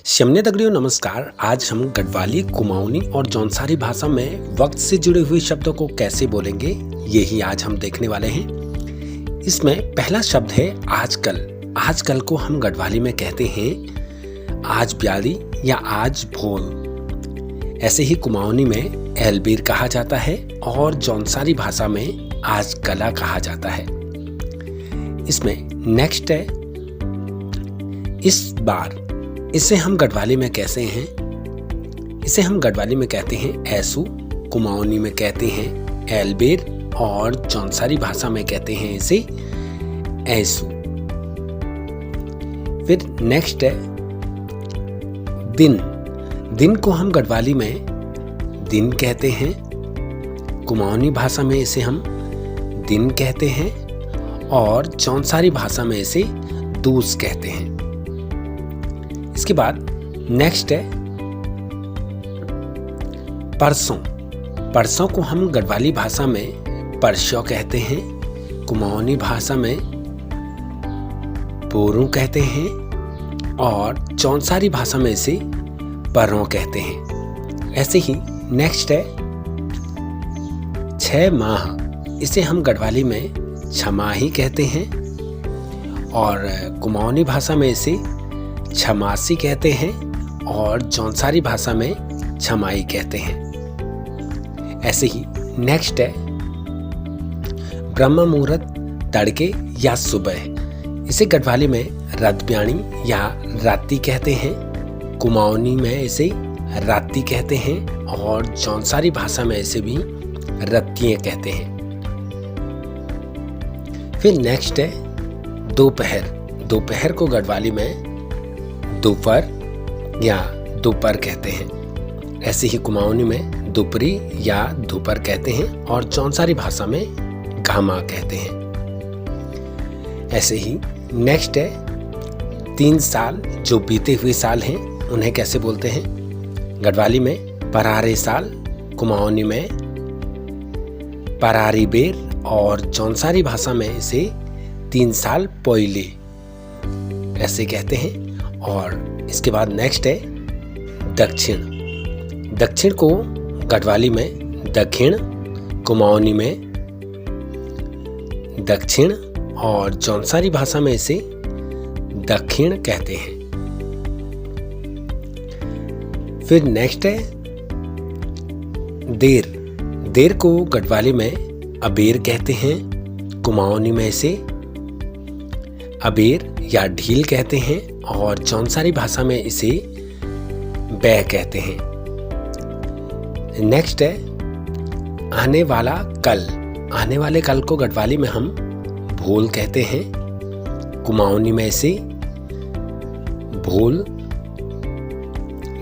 शमने दगड़ियों नमस्कार। आज हम गढ़वाली, कुमाऊनी और जौनसारी भाषा में वक्त से जुड़े हुए शब्दों को कैसे बोलेंगे, यही आज हम देखने वाले हैं। इसमें पहला शब्द है आजकल। आजकल को हम गढ़वाली में कहते हैं आज ब्याली या आज भोल। ऐसे ही कुमाऊनी में एलबीर कहा जाता है और जौनसारी भाषा में आज कला कहा जाता है। इसमें नेक्स्ट है इस बार। इसे हम गढ़वाली में कैसे हैं? इसे हम गढ़वाली में कहते हैं ऐसू, कुमाऊनी में कहते हैं एलबेर और जौनसारी भाषा में कहते हैं इसे ऐसू। फिर नेक्स्ट है दिन। दिन को हम गढ़वाली में दिन कहते हैं, कुमाऊनी भाषा में इसे हम दिन कहते हैं और जौनसारी भाषा में इसे दूस कहते हैं। इसके बाद नेक्स्ट है परसों। परसों को हम गढ़वाली भाषा में परसों कहते हैं, कुमाऊनी भाषा में पोरू कहते हैं और जौनसारी भाषा में इसे परों कहते हैं। ऐसे ही नेक्स्ट है 6 माह। इसे हम गढ़वाली में छमाही कहते हैं और कुमाऊनी भाषा में इसे छमासी कहते हैं और जौनसारी भाषा में छमाई कहते हैं। ऐसे ही नेक्स्ट है ब्रह्म मुहूर्त, तड़के या सुबह। इसे गढ़वाली में रतब्याणी या राती कहते हैं, कुमाऊनी में इसे राती कहते हैं और जौनसारी भाषा में इसे भी रत्तियाँ कहते हैं। फिर नेक्स्ट है दोपहर। दोपहर को गढ़वाली में दोपहर या दोपहर कहते हैं। ऐसे ही कुमाऊनी में दोपरी या दोपहर कहते हैं और जौनसारी भाषा में घामा कहते हैं। ऐसे ही नेक्स्ट है 3 साल। जो बीते हुए साल हैं उन्हें कैसे बोलते हैं? गढ़वाली में परारे साल, कुमाऊनी में परारी बेर और जौनसारी भाषा में इसे 3 साल पोइले ऐसे कहते हैं। और इसके बाद नेक्स्ट है दक्षिण। दक्षिण को गढ़वाली में दक्षिण, कुमाऊनी में दक्षिण और जौनसारी भाषा में इसे दक्षिण कहते हैं। फिर नेक्स्ट है देर। देर को गढ़वाली में अबेर कहते हैं, कुमाऊनी में इसे अबेर या ढील कहते हैं और जौनसारी भाषा में इसे बै कहते हैं। नेक्स्ट है आने वाला कल। आने वाले कल को गढ़वाली में हम भोल कहते हैं, कुमाऊनी में इसे भोल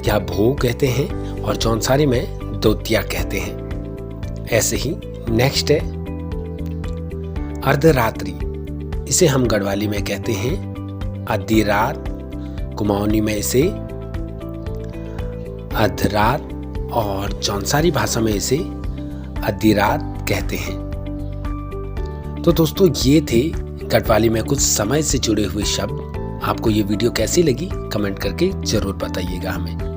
या भो कहते हैं और जौनसारी में दोतिया कहते हैं। ऐसे ही नेक्स्ट है अर्धरात्रि। इसे हम गढ़वाली में कहते हैं आधी रात, कुमाऊनी में इसे अधरात और जौनसारी भाषा में इसे आधी रात कहते हैं। तो दोस्तों ये थे गढ़वाली में कुछ समय से जुड़े हुए शब्द। आपको ये वीडियो कैसी लगी कमेंट करके जरूर बताइएगा हमें।